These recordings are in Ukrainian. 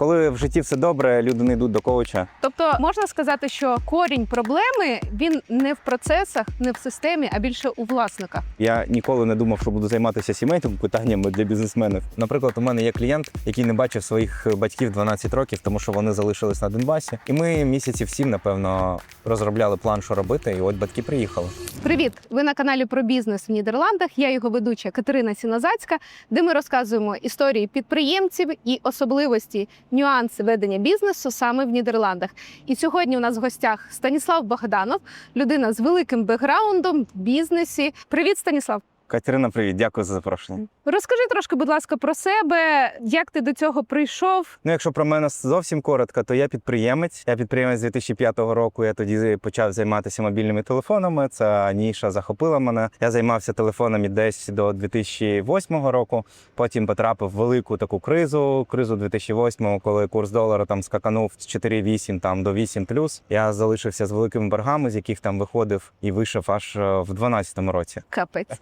Коли в житті все добре, люди не йдуть до коуча. Тобто можна сказати, що корінь проблеми, він не в процесах, не в системі, а більше у власниках. Я ніколи не думав, що буду займатися сімейними питаннями для бізнесменів. Наприклад, у мене є клієнт, який не бачив своїх батьків 12 років, тому що вони залишились на Донбасі. І ми місяців 7, напевно, розробляли план, що робити, і от батьки приїхали. Привіт! Ви на каналі про бізнес в Нідерландах. Я його ведуча Катерина Сінозацька, де ми розказуємо історії підприємців і особливості, нюанси ведення бізнесу саме в Нідерландах. І сьогодні у нас в гостях Станіслав Богданов, людина з великим бекграундом в бізнесі. Привіт, Станіслав! Катерина, привіт, дякую за запрошення. Розкажи трошки, будь ласка, про себе, як ти до цього прийшов? Якщо про мене зовсім коротко, то я підприємець. Я підприємець з 2005 року, я тоді почав займатися мобільними телефонами, ця ніша захопила мене. Я займався телефонами десь до 2008 року, потім потрапив в велику таку кризу 2008, коли курс долара там скаканув з 4,8 там, до 8+. Я залишився з великими боргами, з яких там виходив і вийшов аж в 2012 році. Капець.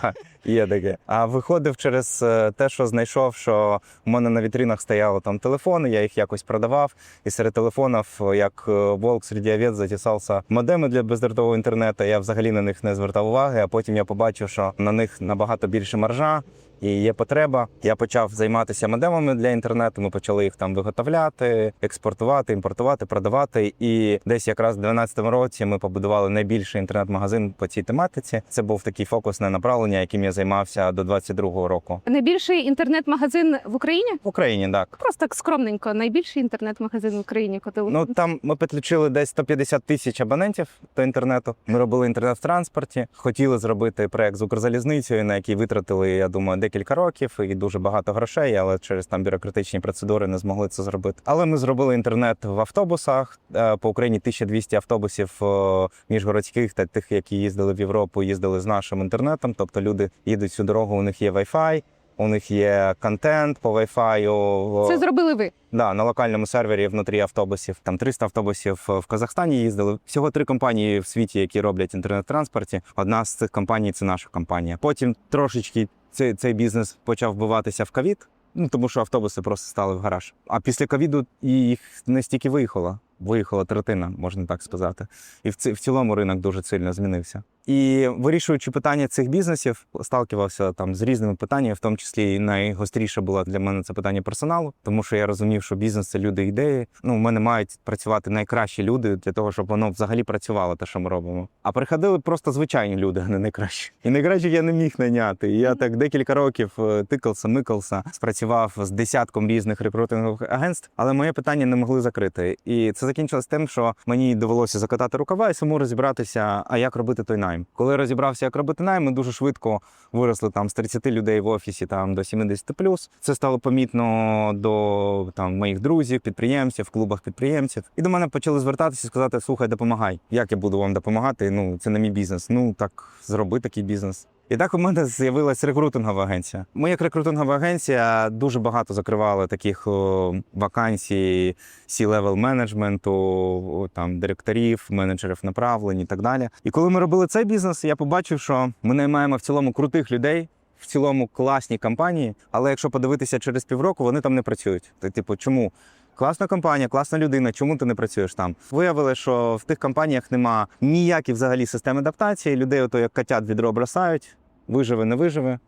Так, є таке. А виходив через те, що знайшов, що у мене на вітринах стояли там телефони, я їх якось продавав. І серед телефонів, як вовк серед овець, затісався модеми для бездротового інтернету. Я взагалі на них не звертав уваги, а потім я побачив, що на них набагато більше маржа. І є потреба. Я почав займатися модемами для інтернету, ми почали їх там виготовляти, експортувати, імпортувати, продавати. І десь якраз в 2012 році ми побудували найбільший інтернет-магазин по цій тематиці. Це був такий фокусне направлення, яким я займався до 2022 року. Найбільший інтернет-магазин в Україні? В Україні, так. Просто так скромненько, найбільший інтернет-магазин в Україні. Ну, там ми підключили десь 150 тисяч абонентів до інтернету. Ми робили інтернет в транспорті. Хотіли зробити проект з Укрзалізницею, на який витратили, я думаю, декілька років і дуже багато грошей, але через там бюрократичні процедури не змогли це зробити. Але ми зробили інтернет в автобусах. По Україні 1200 автобусів міжгородських та тих, які їздили в Європу, їздили з нашим інтернетом. Тобто люди їдуть всю дорогу, у них є Wi-Fi, у них є контент по Wi-Fi. Це зробили ви? Да, на локальному сервері внутрі автобусів. Там 300 автобусів в Казахстані їздили. Всього 3 компанії в світі, які роблять інтернет-транспорті. Одна з цих компаній – це наша компанія. Потім трошечки цей бізнес почав вбиватися в ковід, тому що автобуси просто стали в гараж. А після ковіду їх не стільки виїхало. Виїхала третина, можна так сказати. І в цілому ринок дуже сильно змінився. І вирішуючи питання цих бізнесів, сталкивався там з різними питаннями, в тому числі і найгостріше було для мене це питання персоналу, тому що я розумів, що бізнес – це люди ідеї. У мене мають працювати найкращі люди для того, щоб воно взагалі працювало, те, що ми робимо. А приходили просто звичайні люди, а не найкращі. І найкращих я не міг найняти. І я так декілька років тикався, спрацював з десятком різних рекрутингових агентств, але моє питання не могли закрити. І це закінчилось тим, що мені довелося закатати рукава і самому розібратися, а як робити той найм. Коли я розібрався, як робити найм, ми дуже швидко виросли там з 30 людей в офісі там до 70+. Це стало помітно до там моїх друзів, підприємців, в клубах підприємців. І до мене почали звертатися і сказати: "Слухай, допомагай. Як я буду вам допомагати? Це не мій бізнес. Так зроби такий бізнес". І так у мене з'явилась рекрутингова агенція. Ми як рекрутингова агенція дуже багато закривали таких вакансій C-level менеджменту, там директорів, менеджерів направлень і так далі. І коли ми робили цей бізнес, я побачив, що ми наймаємо в цілому крутих людей, в цілому класні компанії, але якщо подивитися через півроку, вони там не працюють. Чому? Класна компанія, класна людина, чому ти не працюєш там? Виявили, що в тих компаніях нема ніякої взагалі системи адаптації, людей як котят в відро бросають, виживе, не виживе.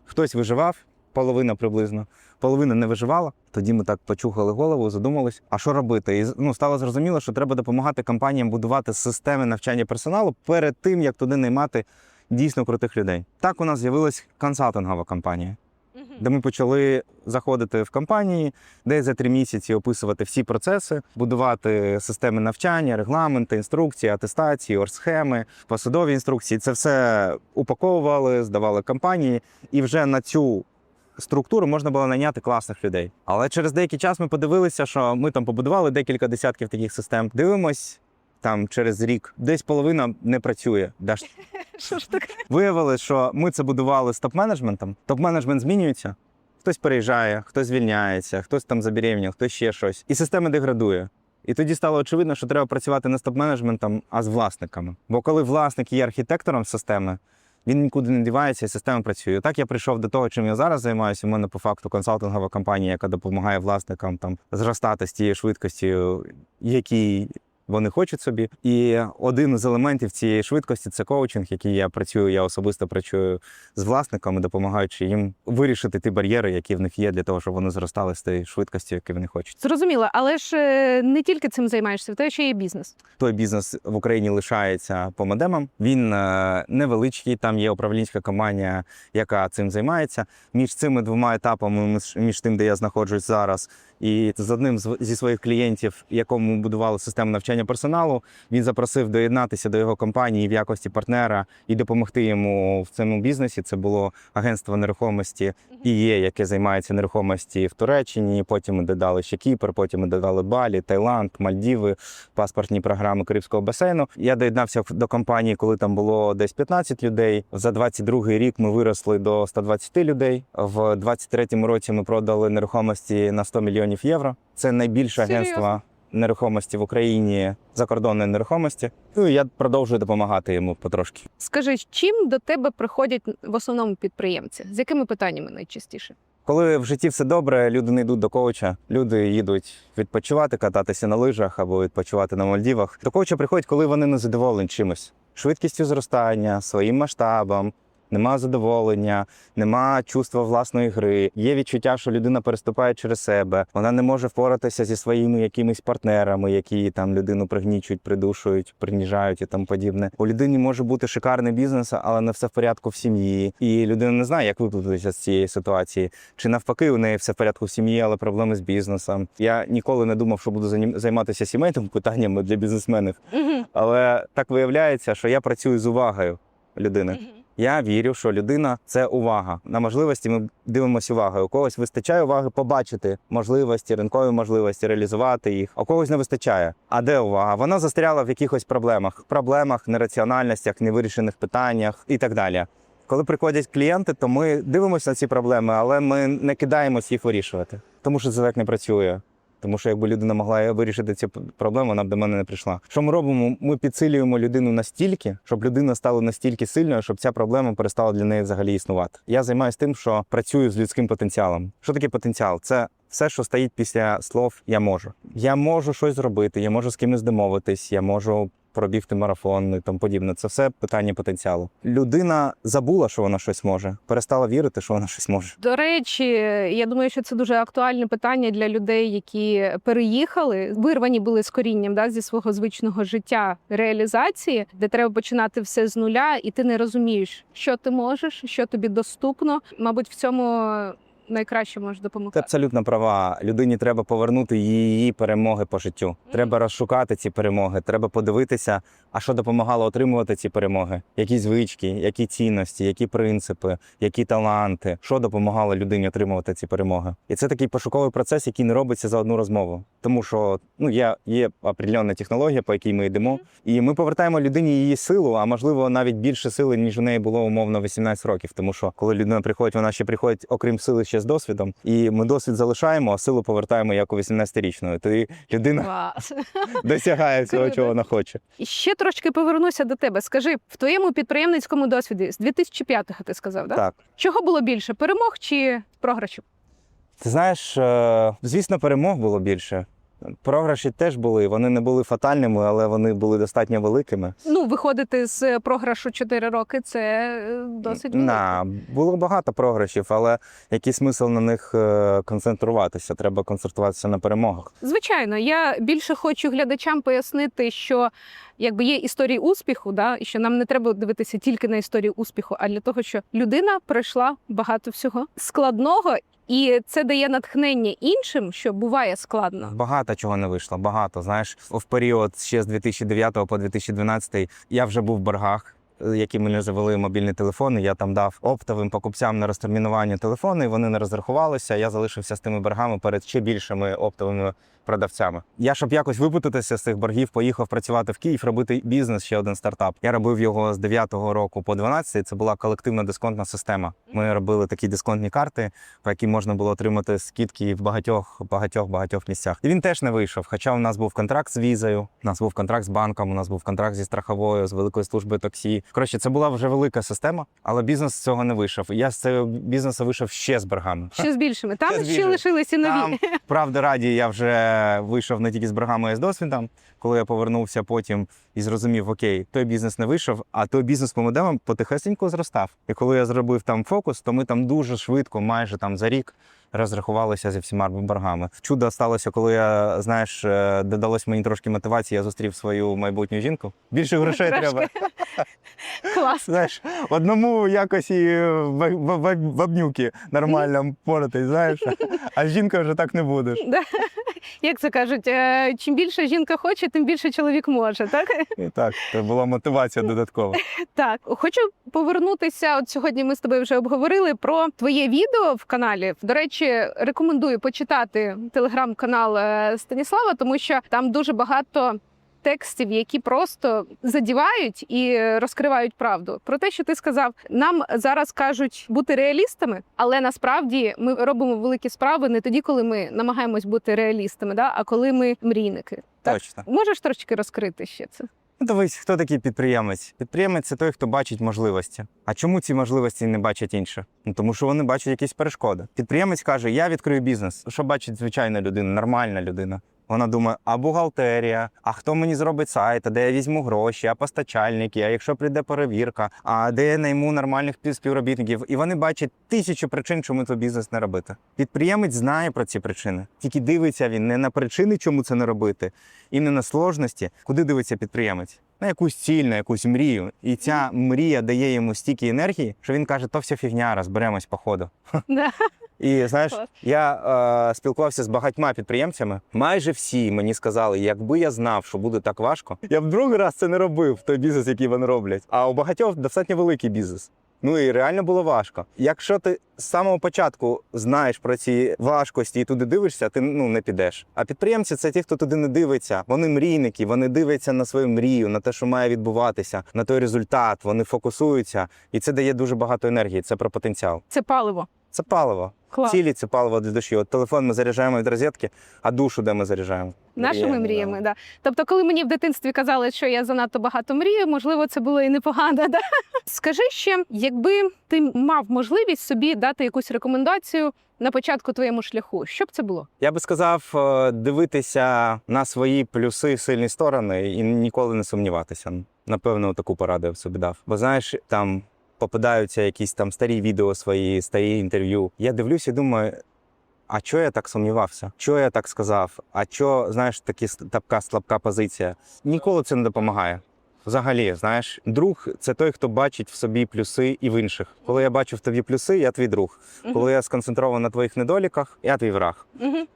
Хтось виживав, половина приблизно, половина не виживала. Тоді ми так почухали голову, задумались, а що робити? І стало зрозуміло, що треба допомагати компаніям будувати системи навчання персоналу перед тим, як туди наймати дійсно крутих людей. Так у нас з'явилась консалтингова компанія, де ми почали заходити в компанії, де за 3 місяці описувати всі процеси, будувати системи навчання, регламенти, інструкції, атестації, оргсхеми, посадові інструкції. Це все упаковували, здавали компанії, і вже на цю структуру можна було найняти класних людей. Але через деякий час ми подивилися, що ми там побудували декілька десятків таких систем. Дивимось, там через рік десь половина не працює. Що ж таке? Виявилось, що ми це будували з топ-менеджментом. Топ-менеджмент змінюється. Хтось переїжджає, хтось звільняється, хтось там забеременів, хтось ще щось. І система деградує. І тоді стало очевидно, що треба працювати не з топ-менеджментом, а з власниками. Бо коли власник є архітектором системи, Він нікуди не дівається, і система працює. Так я прийшов до того, чим я зараз займаюся. У мене по факту консалтингова компанія, яка допомагає власникам там зростати з тією швидкістю, які вони хочуть собі. І один з елементів цієї швидкості – це коучинг, який я працюю. Я особисто працюю з власниками, допомагаючи їм вирішити ті бар'єри, які в них є, для того, щоб вони зростали з тією швидкістю, яку вони хочуть. Зрозуміло, але ж не тільки цим займаєшся, в тебе ще є бізнес. Той бізнес в Україні лишається по модемам. Він невеличкий, там є управлінська компанія, яка цим займається. Між цими двома етапами, між тим, де я знаходжусь зараз, і з одним зі своїх клієнтів, якому будували систему навчання персоналу, він запросив доєднатися до його компанії в якості партнера і допомогти йому в цьому бізнесі. Це було агентство нерухомості ІЄ, яке займається нерухомості в Туреччині. Потім ми додали ще Кіпр, потім ми додали Балі, Таїланд, Мальдіви, паспортні програми Карибського басейну. Я доєднався до компанії, коли там було десь 15 людей. За 22-й рік ми виросли до 120 людей. В 23-му році ми продали нерухомості на 100 мільйонів євро. Це найбільше агентство нерухомості в Україні, закордонної нерухомості. Ну, і я продовжую допомагати йому потрошки. Скажи, чим до тебе приходять в основному підприємці? З якими питаннями найчастіше? Коли в житті все добре, люди не йдуть до коуча, люди їдуть відпочивати, кататися на лижах або відпочивати на Мальдівах. До коуча приходять, коли вони не задоволені чимось. Швидкістю зростання, своїм масштабом, нема задоволення, нема чувства власної гри. Є відчуття, що людина переступає через себе, вона не може впоратися зі своїми якимись партнерами, які там людину пригнічують, придушують, приніжають і тому подібне. У людини може бути шикарний бізнес, але не все в порядку в сім'ї. І людина не знає, як виплутатися з цієї ситуації. Чи навпаки, у неї все в порядку в сім'ї, але проблеми з бізнесом. Я ніколи не думав, що буду займатися сімейними питаннями для бізнесменів. Але так виявляється, що я працюю з увагою людини. Я вірю, що людина – це увага. На можливості ми дивимося увагою. У когось вистачає уваги побачити можливості, ринкові можливості, реалізувати їх. А у когось не вистачає. А де увага? Вона застряла в якихось проблемах, нераціональностях, невирішених питаннях і так далі. Коли приходять клієнти, то ми дивимося на ці проблеми, але ми не кидаємось їх вирішувати. Тому що це так не працює. Тому що якби людина могла вирішити ці проблеми, вона б до мене не прийшла. Що ми робимо? Ми підсилюємо людину настільки, щоб людина стала настільки сильною, щоб ця проблема перестала для неї взагалі існувати. Я займаюся тим, що працюю з людським потенціалом. Що таке потенціал? Це все, що стоїть після слов «я можу». Я можу щось зробити, я можу з кимось домовитись, я можу пробігти марафон і тому подібне. Це все питання потенціалу. Людина забула, що вона щось може, перестала вірити, що вона щось може. До речі, я думаю, що це дуже актуальне питання для людей, які переїхали, вирвані були з корінням зі свого звичного життя реалізації, де треба починати все з нуля, і ти не розумієш, що ти можеш, що тобі доступно. Мабуть, в цьому найкраще може допомогти. Ти абсолютно права. Людині треба повернути її перемоги по життю. Треба розшукати ці перемоги, треба подивитися, а що допомагало отримувати ці перемоги. Які звички, які цінності, які принципи, які таланти, що допомагало людині отримувати ці перемоги. І це такий пошуковий процес, який не робиться за одну розмову. Тому що є определенна технологія, по якій ми йдемо, і ми повертаємо людині її силу, а можливо навіть більше сили, ніж у неї було умовно 18 років. Тому що коли людина приходить, вона ще приходить, окрім сили, ще з досвідом, і ми досвід залишаємо, а силу повертаємо як у 18-річної. Тоді людина досягає всього, чого вона хоче. І ще трошки повернуся до тебе. Скажи, в твоєму підприємницькому досвіді з 2005-го ти сказав, так? Так. Чого було більше, перемог чи програшів? Ти знаєш, звісно, перемог було більше. Програші теж були, вони не були фатальними, але вони були достатньо великими. Виходити з програшу 4 роки – це досить велико. Було багато програшів, але який смисл на них концентруватися? Треба концентруватися на перемогах. Звичайно, я більше хочу глядачам пояснити, що є історії успіху, і що нам не треба дивитися тільки на історію успіху, а для того, що людина пройшла багато всього складного, і це дає натхнення іншим, що буває складно. Багато чого не вийшло, багато. Знаєш, в період ще з 2009 по 2012 я вже був в боргах, які мені завели мобільні телефони. Я там дав оптовим покупцям на розтермінування телефони, і вони не розрахувалися. Я залишився з тими боргами перед ще більшими оптовими продавцями. Я, щоб якось випутатися з цих боргів, поїхав працювати в Київ, робити бізнес, ще один стартап. Я робив його з 9-го року по 12-й. Це була колективна дисконтна система. Ми робили такі дисконтні карти, по яким можна було отримати скидки в багатьох місцях. І він теж не вийшов. Хоча у нас був контракт з візою, у нас був контракт з банком, у нас був контракт зі страховою, з великою службою таксі. Коротше, це була вже велика система, але бізнес з цього не вийшов. Я з цього бізнесу вийшов ще з боргами. Ще з більшими. Там Ще з ще більшими. лишилися нові. Там, правда раді, я вже вийшов не тільки з боргами, а й з досвідом. Коли я повернувся потім і зрозумів, окей, той бізнес не вийшов, а той бізнес по моделам потихесенько зростав. І коли я зробив там фокус, то ми там дуже швидко, майже там за рік, розрахувалися зі всіма боргами. Чудо сталося, коли я, знаєш, додалось мені трошки мотивації, я зустрів свою майбутню жінку. Більше грошей Трошки. треба. Клас. Знаєш, одному якось і в обнюки нормально поратись, знаєш, а з жінкою вже так не будеш. Да. Як це кажуть, чим більше жінка хоче, тим більше чоловік може, так? І так, це була мотивація додаткова. Так, хочу повернутися. От сьогодні ми з тобою вже обговорили про твоє відео в каналі. До речі, рекомендую почитати телеграм-канал Станіслава, тому що там дуже багато текстів, які просто задівають і розкривають правду. Про те, що ти сказав, нам зараз кажуть бути реалістами, але насправді ми робимо великі справи не тоді, коли ми намагаємось бути реалістами, да? А коли ми мрійники. Так? Точно. Можеш трошки розкрити ще це? Ну, дивись, хто такий підприємець? Підприємець – це той, хто бачить можливості. А чому ці можливості не бачать інші? Ну, тому що вони бачать якісь перешкоди. Підприємець каже, я відкрию бізнес. Що бачить звичайна людина, нормальна людина? Вона думає, а бухгалтерія, а хто мені зробить сайт, а де я візьму гроші, а постачальники, а якщо прийде перевірка, а де я найму нормальних співробітників. І вони бачать тисячу причин, чому той бізнес не робити. Підприємець знає про ці причини. Тільки дивиться він не на причини, чому це не робити, і не на сложності. Куди дивиться підприємець? На якусь ціль, на якусь мрію. І ця мрія дає йому стільки енергії, що він каже, то все фігня, розберемось по ходу. Да. І знаєш, Клас. я спілкувався з багатьма підприємцями. Майже всі мені сказали, якби я знав, що буде так важко, я б другий раз це не робив, той бізнес, який вони роблять. А у багатьох достатньо великий бізнес. Ну і реально було важко. Якщо ти з самого початку знаєш про ці важкості і туди дивишся, ти не підеш. А підприємці – це ті, хто туди не дивиться. Вони мрійники, вони дивляться на свою мрію, на те, що має відбуватися, на той результат, вони фокусуються. І це дає дуже багато енергії, це про потенціал. Це паливо. Це паливо. Клас. Цілі – це паливо для душі. От телефон ми заряджаємо від розетки, а душу де ми заряджаємо? Нашими мріями, да. Тобто, коли мені в дитинстві казали, що я занадто багато мрію, можливо, це було і непогано. Да? Скажи ще, якби ти мав можливість собі дати якусь рекомендацію на початку твоєму шляху, що б це було? Я би сказав, дивитися на свої плюси, сильні сторони і ніколи не сумніватися. Напевно, таку пораду я б собі дав. Бо знаєш, там попадаються якісь там старі відео свої, старі інтерв'ю. Я дивлюся і думаю, а чого я так сумнівався? Чого я так сказав? А чого, знаєш, така слабка позиція? Ніколи це не допомагає. Взагалі, знаєш, друг – це той, хто бачить в собі плюси і в інших. Коли я бачу в тобі плюси, я твій друг. Коли я сконцентрований на твоїх недоліках, я твій враг.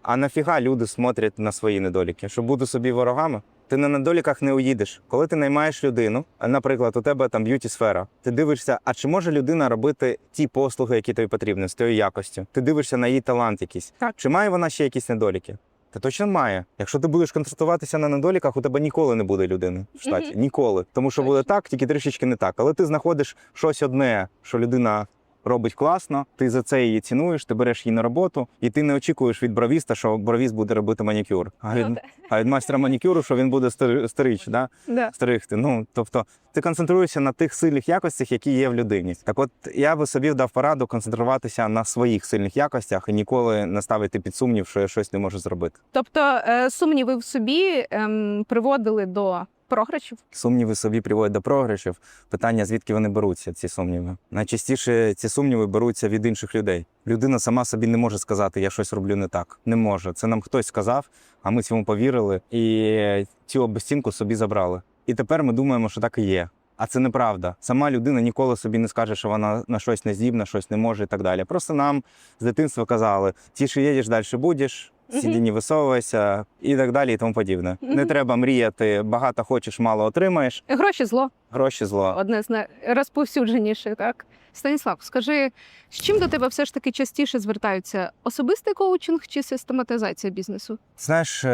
А нафіга люди смотрять на свої недоліки? Щоб бути собі ворогами? Ти на недоліках не уїдеш. Коли ти наймаєш людину, наприклад, у тебе там б'юті-сфера, ти дивишся, а чи може людина робити ті послуги, які тобі потрібні, з тією якостю? Ти дивишся на її талант якийсь. Так. Чи має вона ще якісь недоліки? Та точно має. Якщо ти будеш концентруватися на недоліках, у тебе ніколи не буде людини в штаті. Ніколи. Тому що буде так, тільки трішечки не так. Але ти знаходиш щось одне, що людина робить класно, ти за це її цінуєш, ти береш її на роботу, і ти не очікуєш від бровіста, що бровіст буде робити манікюр. А від майстра манікюру, що він буде стричь, да? Да. Стригти. Ну, тобто, ти концентруєшся на тих сильних якостях, які є в людині. Так от, я би собі дав пораду концентруватися на своїх сильних якостях і ніколи не ставити під сумнів, що я щось не можу зробити. Тобто сумніви в собі приводили до програшів? Сумніви собі приводять до програшів. Питання, звідки вони беруться, ці сумніви. Найчастіше ці сумніви беруться від інших людей. Людина сама собі не може сказати, я щось роблю не так. Не може. Це нам хтось сказав, а ми цьому повірили і цю обіцянку собі забрали. І тепер ми думаємо, що так і є. А це неправда. Сама людина ніколи собі не скаже, що вона на щось не здібна, щось не може і так далі. Просто нам з дитинства казали, тише їдеш, далі будеш. Сиді, не висовуйся і так далі і тому подібне. Не треба мріяти, багато хочеш, мало отримаєш. Гроші – зло. Гроші – зло. Одне з найрозповсюдженіших, так? Станіслав, скажи, з чим до тебе все ж таки частіше звертаються? Особистий коучинг чи систематизація бізнесу? Знаєш,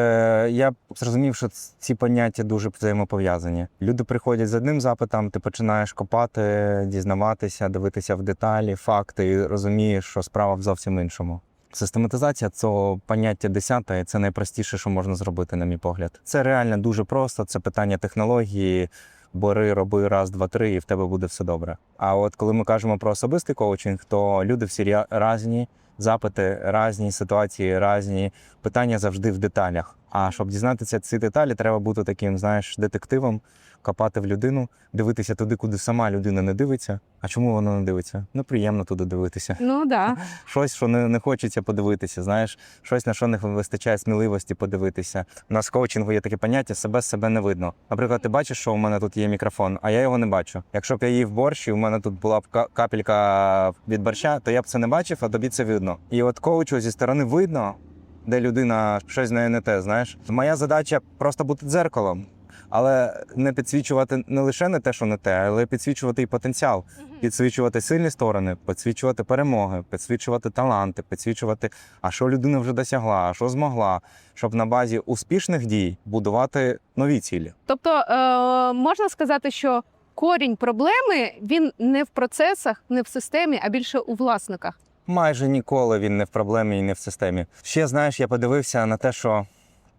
я зрозумів, що ці поняття дуже взаємопов'язані. Люди приходять з одним запитом, ти починаєш копати, дізнаватися, дивитися в деталі, факти і розумієш, що справа в зовсім іншому. Систематизація – це поняття 10-те, і це найпростіше, що можна зробити, на мій погляд. Це реально дуже просто, це питання технології, бери, роби раз, два, три, і в тебе буде все добре. А от коли ми кажемо про особистий коучинг, то люди всі різні, запити різні, ситуації різні, питання завжди в деталях. А щоб дізнатися ці деталі, треба бути таким, знаєш, детективом, копати в людину, дивитися туди, куди сама людина не дивиться. А чому вона не дивиться? Ну, приємно туди дивитися. Ну да. Щось, що не хочеться подивитися, знаєш, щось, на що не вистачає сміливості подивитися. У нас в коучингу є таке поняття себе не видно. Наприклад, ти бачиш, що у мене тут є мікрофон, а я його не бачу. Якщо б я їв борщ, і у мене тут була б капелька від борща, то я б це не бачив, а тобі це видно. І от коучу зі сторони видно, де людина щось з нею не те, знаєш. Моя задача просто бути дзеркалом. Але не підсвічувати не лише не те, що не те, але підсвічувати і потенціал. Підсвічувати сильні сторони, підсвічувати перемоги, підсвічувати таланти, підсвічувати, а що людина вже досягла, а що змогла, щоб на базі успішних дій будувати нові цілі. Тобто можна сказати, що корінь проблеми, він не в процесах, не в системі, а більше у власниках. Майже ніколи він не в проблемі і не в системі. Ще, знаєш, я подивився на те, що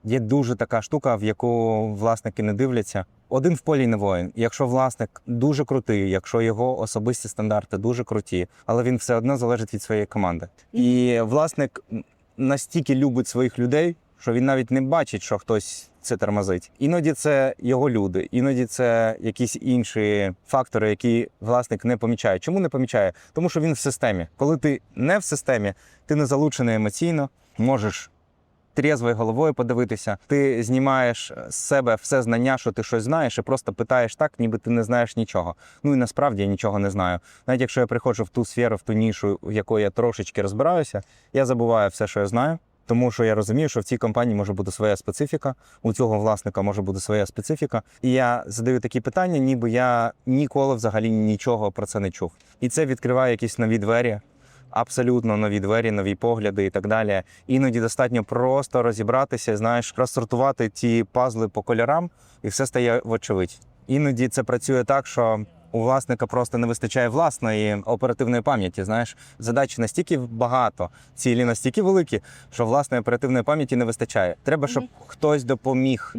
є дуже така штука, в яку власники не дивляться. Один в полі не воїн. Якщо власник дуже крутий, якщо його особисті стандарти дуже круті, але він все одно залежить від своєї команди. І власник настільки любить своїх людей, що він навіть не бачить, що хтось це тормозить. Іноді це його люди, іноді це якісь інші фактори, які власник не помічає. Чому не помічає? Тому що він в системі. Коли ти не в системі, ти не залучений емоційно, можеш трєзвою головою подивитися. Ти знімаєш з себе все знання, що ти щось знаєш, і просто питаєш так, ніби ти не знаєш нічого. Ну і насправді я нічого не знаю. Навіть якщо я приходжу в ту сферу, в ту нішу, в якої я трошечки розбираюся, я забуваю все, що я знаю. Тому що я розумію, що в цій компанії може бути своя специфіка, у цього власника може бути своя специфіка. І я задаю такі питання, ніби я ніколи взагалі нічого про це не чув. І це відкриває якісь нові двері, абсолютно нові двері, нові погляди і так далі. Іноді достатньо просто розібратися, знаєш, розсортувати ті пазли по кольорам, і все стає вочевидь. Іноді це працює так, що у власника просто не вистачає власної оперативної пам'яті, знаєш. Задач настільки багато, цілі настільки великі, що власної оперативної пам'яті не вистачає. Треба, щоб хтось допоміг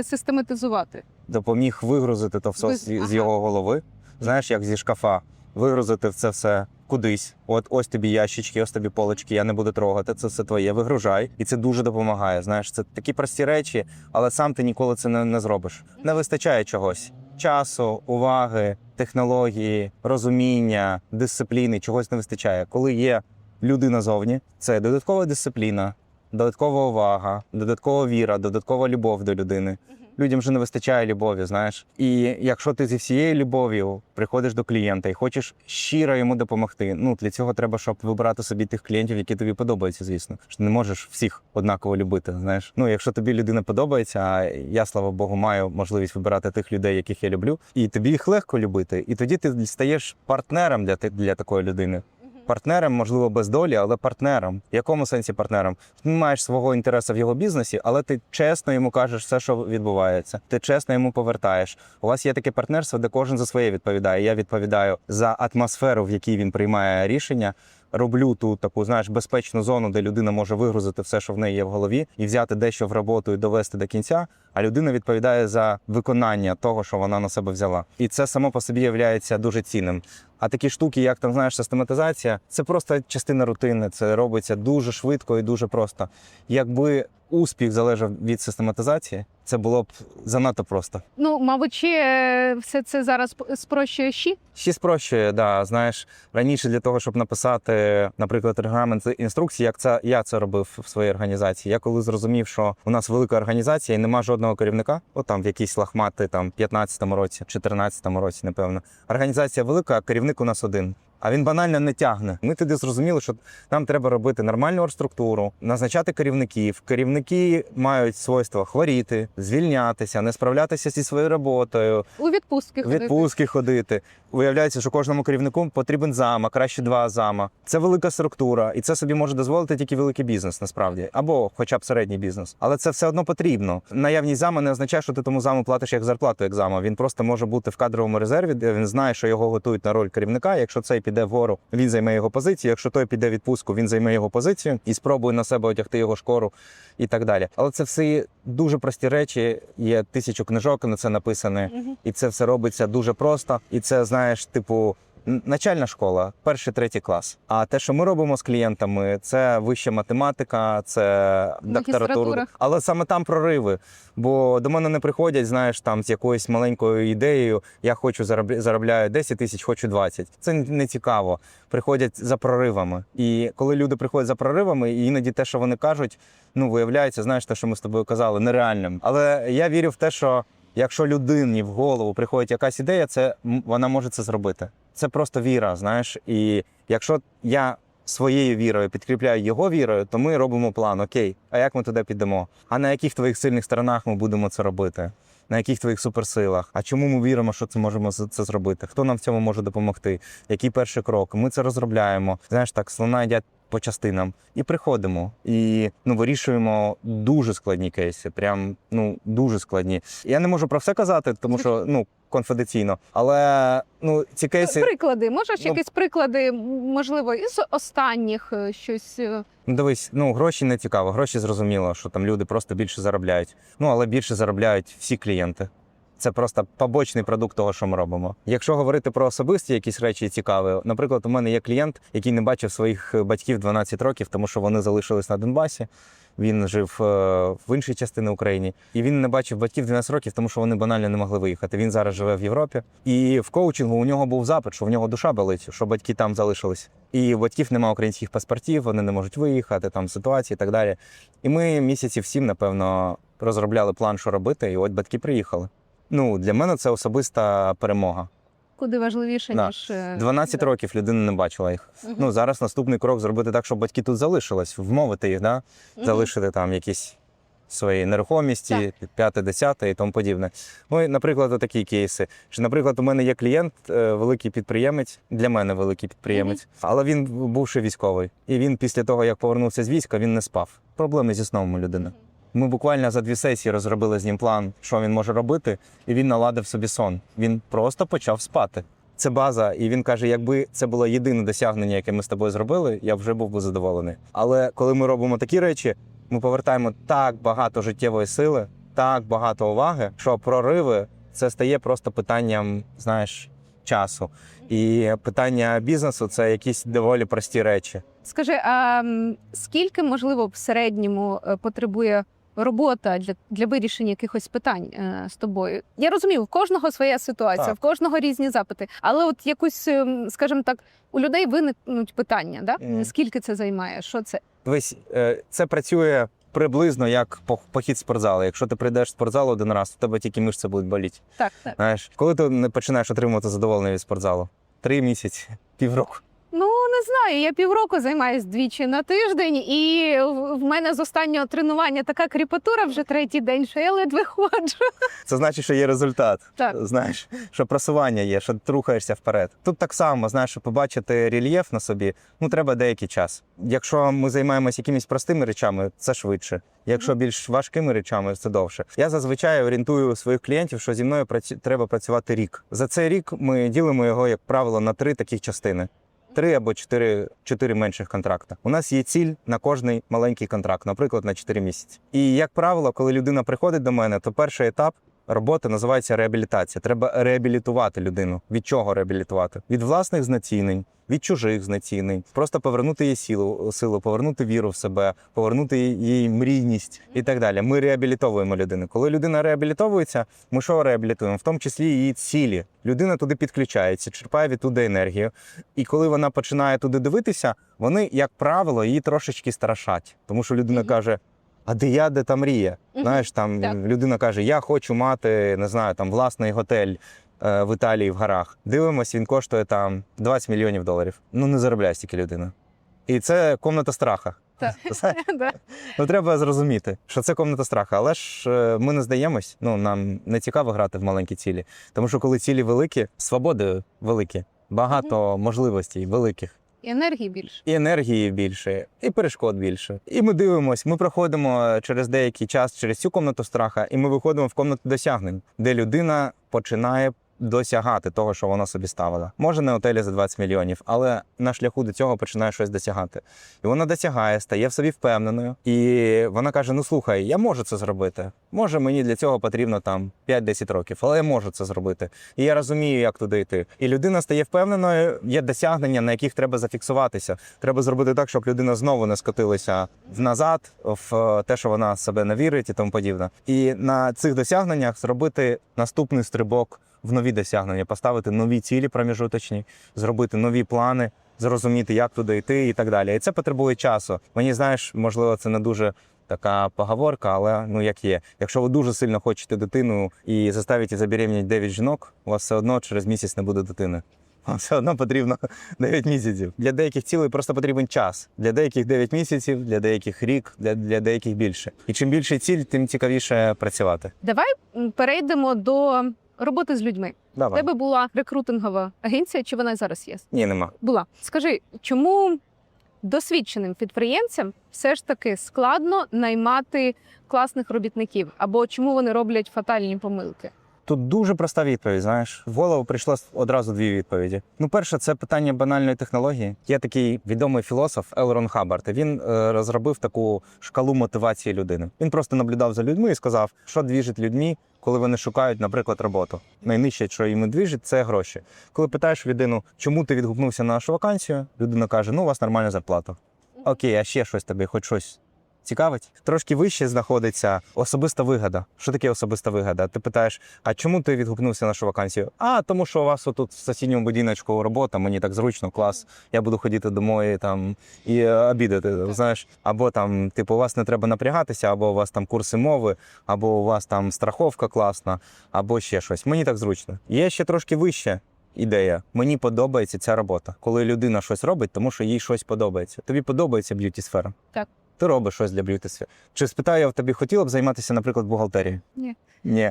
Систематизувати. Допоміг вигрузити то все з його голови. Знаєш, як зі шкафа. Вигрузити це все кудись. От ось тобі ящички, ось тобі полочки, я не буду трогати, це все твоє, вигружай. І це дуже допомагає. Знаєш, це такі прості речі, але сам ти ніколи це не зробиш. Не вистачає чогось. Часу, уваги, технології, розуміння, дисципліни, чогось не вистачає. Коли є людина зовні, це додаткова дисципліна, додаткова увага, додаткова віра, додаткова любов до людини. Людям вже не вистачає любові, знаєш. І якщо ти зі всією любов'ю приходиш до клієнта і хочеш щиро йому допомогти, ну, для цього треба, щоб вибирати собі тих клієнтів, які тобі подобаються, звісно. Що ти не можеш всіх однаково любити, знаєш. Ну, якщо тобі людина подобається, а я, слава Богу, маю можливість вибирати тих людей, яких я люблю, і тобі їх легко любити, і тоді ти стаєш партнером для такої людини. Партнером, можливо, без долі, але партнером. В якому сенсі партнером? Ти не маєш свого інтересу в його бізнесі, але ти чесно йому кажеш все, що відбувається. Ти чесно йому повертаєш. У вас є таке партнерство, де кожен за своє відповідає. Я відповідаю за атмосферу, в якій він приймає рішення. Роблю ту таку, знаєш, безпечну зону, де людина може вигрузити все, що в неї є в голові, і взяти дещо в роботу і довести до кінця, а людина відповідає за виконання того, що вона на себе взяла. І це само по собі є дуже цінним. А такі штуки, як там, знаєш, систематизація, це просто частина рутини, це робиться дуже швидко і дуже просто. Якби успіх залежав від систематизації, це було б занадто просто. Ну, мабуть, все це зараз спрощує ЩІ? Ще спрощує, да. Знаєш, раніше для того, щоб написати, наприклад, регламент інструкції, як я це робив в своїй організації. Я коли зрозумів, що у нас велика організація і нема жодного керівника, от там в якійсь лахмати, там, 15-му році, 14-му році, напевно. Організація велика, а керівник у нас один. А він банально не тягне. Ми тоді зрозуміли, що нам треба робити нормальну оргструктуру, назначати керівників. Керівники мають свойство хворіти, звільнятися, не справлятися зі своєю роботою. У відпустки ходити. Виявляється, що кожному керівнику потрібен зам, а краще 2 зама. Це велика структура, і це собі може дозволити тільки великий бізнес, насправді. Або хоча б середній бізнес. Але це все одно потрібно. Наявність зама не означає, що ти тому заму платиш як зарплату, як зама. Він просто може бути в кадровому резерві, де він знає, що його готують на роль керівника. Якщо цей піде вгору, він займе його позицію. Якщо той піде в відпустку, він займе його позицію і спробує на себе одягти його шкуру і так далі. Але це все дуже прості речі, є 1000 книжок на це написане, і це все робиться дуже просто. І це, знаєш, типу, начальна школа, 1-3 клас. А те, що ми робимо з клієнтами, це вища математика, це докторатура. Але саме там прориви. Бо до мене не приходять, знаєш, там з якоюсь маленькою ідеєю, я хочу заробляю 10 тисяч, хочу 20. Це не цікаво. Приходять за проривами. І коли люди приходять за проривами, і іноді те, що вони кажуть, ну, виявляється, знаєш, те, що ми з тобою казали, нереальним. Але я вірю в те, що якщо людині в голову приходить якась ідея, вона може це зробити. Це просто віра, знаєш. І якщо я своєю вірою підкріпляю його вірою, то ми робимо план. Окей, а як ми туди підемо? А на яких твоїх сильних сторонах ми будемо це робити? На яких твоїх суперсилах? А чому ми віримо, що це можемо це зробити? Хто нам в цьому може допомогти? Який перший крок? Ми це розробляємо. Знаєш, так, слона їдять по частинам. І приходимо. І вирішуємо дуже складні кейси. Прям, дуже складні. Я не можу про все казати, тому що, конфіденційно. Але, ці кейси... Приклади. Можеш якісь приклади, можливо, із останніх щось... Дивись, гроші не цікаво. Гроші зрозуміло, що там люди просто більше заробляють. Але більше заробляють всі клієнти. Це просто побочний продукт того, що ми робимо. Якщо говорити про особисті якісь речі цікаві, наприклад, у мене є клієнт, який не бачив своїх батьків 12 років, тому що вони залишились на Донбасі. Він жив в іншій частині України. І він не бачив батьків 12 років, тому що вони банально не могли виїхати. Він зараз живе в Європі. І в коучингу у нього був запит, що в нього душа болить, що батьки там залишились. І у батьків немає українських паспортів, вони не можуть виїхати, там ситуації і так далі. І ми місяців 7, напевно, розробляли план, що робити, і от батьки приїхали. Для мене це особиста перемога. Куди важливіше, ніж... 12 років людина не бачила їх. Зараз наступний крок зробити так, щоб батьки тут залишились, вмовити їх, залишити там якісь свої нерухомісті, 5-10 і тому подібне. Наприклад, такі кейси. Що, наприклад, у мене є клієнт, великий підприємець, для мене великий підприємець, але він бувши військовий. І він після того, як повернувся з війська, він не спав. Проблеми зі сном у людини. Ми буквально за 2 сесії розробили з ним план, що він може робити, і він наладив собі сон. Він просто почав спати. Це база, і він каже, якби це було єдине досягнення, яке ми з тобою зробили, я вже був би задоволений. Але коли ми робимо такі речі, ми повертаємо так багато життєвої сили, так багато уваги, що прориви – це стає просто питанням, часу. І питання бізнесу – це якісь доволі прості речі. Скажи, а скільки, можливо, в середньому потребує робота для вирішення якихось питань з тобою? Я розумію, в кожного своя ситуація, Так. в кожного різні запити. Але от якусь, скажімо так, у людей виникнуть питання, да? Скільки це займає? Що це? Дивись, це працює приблизно як похід в спортзал. Якщо ти прийдеш в спортзал один раз, то тебе тільки мишці будуть боліти. Так. Знаєш, коли ти не починаєш отримувати задоволення від спортзалу? 3 місяці, півроку. Не знаю, я півроку займаюся 2 на тиждень, і в мене з останнього тренування така кріпатура вже 3-й день, що я ледве ходжу. Це значить, що є результат. Так. Знаєш, що просування є, що ти рухаєшся вперед. Тут так само, знаєш, щоб побачити рельєф на собі, треба деякий час. Якщо ми займаємося якимись простими речами, це швидше. Якщо більш важкими речами, це довше. Я зазвичай орієнтую своїх клієнтів, що зі мною треба працювати рік. За цей рік ми ділимо його, як правило, на 3 таких частини. 3 або 4 менших контракти. У нас є ціль на кожний маленький контракт, наприклад, на 4 місяці. І, як правило, коли людина приходить до мене, то перший етап роботи називається реабілітація. Треба реабілітувати людину. Від чого реабілітувати? Від власних знецінень, від чужих знецінень. Просто повернути їй силу, повернути віру в себе, повернути їй мрійність і так далі. Ми реабілітовуємо людину. Коли людина реабілітовується, ми що реабілітуємо? В тому числі її цілі. Людина туди підключається, черпає відтуди енергію. І коли вона починає туди дивитися, вони, як правило, її трошечки страшать. Тому що людина каже, а де та мрія? Знаєш, там людина каже, я хочу мати, не знаю, там власний готель в Італії в горах. Дивимось, він коштує там $20 мільйонів. Не заробляє стільки людина. І це комната страха. Треба зрозуміти, що це комната страха. Але ж ми не здаємось, нам не цікаво грати в маленькі цілі. Тому що коли цілі великі, свободи великі, багато можливостей великих. І енергії більше. І енергії більше, і перешкод більше. І ми дивимося, ми проходимо через деякий час через цю комнату страха, і ми виходимо в комнату досягнень, де людина починає досягати того, що вона собі ставила. Може, не готелі за 20 мільйонів, але на шляху до цього починає щось досягати. І вона досягає, стає в собі впевненою. І вона каже, ну слухай, я можу це зробити. Може, мені для цього потрібно там 5-10 років, але я можу це зробити. І я розумію, як туди йти. І людина стає впевненою, є досягнення, на яких треба зафіксуватися. Треба зробити так, щоб людина знову не скотилася назад, в те, що вона себе не вірить і тому подібне. І на цих досягненнях зробити наступний стрибок в нові досягнення, поставити нові цілі проміжуточні, зробити нові плани, зрозуміти, як туди йти і так далі. І це потребує часу. Мені, знаєш, можливо, це не дуже така поговорка, але ну як є. Якщо ви дуже сильно хочете дитину і заставите забеременіти 9 жінок, у вас все одно через місяць не буде дитини. Вам все одно потрібно 9 місяців. Для деяких цілей просто потрібен час. Для деяких 9 місяців, для деяких рік, для деяких більше. І чим більше ціль, тим цікавіше працювати. Давай перейдемо до роботи з людьми. У Давай. тебе була рекрутингова агенція, чи вона зараз є? Ні, нема. Була. Скажи, чому досвідченим підприємцям все ж таки складно наймати класних робітників? Або чому вони роблять фатальні помилки? Тут дуже проста відповідь, знаєш. В голову прийшло одразу дві відповіді. Ну, перше, це питання банальної технології. Є такий відомий філософ Елрон Хаббард. Він розробив таку шкалу мотивації людини. Він просто наблюдав за людьми і сказав, що двіжить людьми, коли вони шукають, наприклад, роботу. Найнижче, що їм двіжить, це гроші. Коли питаєш людину, чому ти відгукнувся на нашу вакансію, людина каже, ну, у вас нормальна зарплата. Окей, а ще щось тобі, хоч щось цікавить? Трошки вище знаходиться особиста вигода. Що таке особиста вигода? Ти питаєш, а чому ти відгукнувся на нашу вакансію? А, тому що у вас отут в сусідньому будиночку робота, мені так зручно, клас. Я буду ходити домой там і обідати, знаєш. Або там, типу, у вас не треба напрягатися, або у вас там курси мови, або у вас там страховка класна, або ще щось. Мені так зручно. Є ще трошки вище ідея. Мені подобається ця робота. Коли людина щось робить, тому що їй щось подобається. Тобі подобається б'юті-сфера? Так. Ти робиш щось для б'юті-сфери. Чи спитаю я в тобі, хотіла б займатися, наприклад, бухгалтерією? Ні. Ні.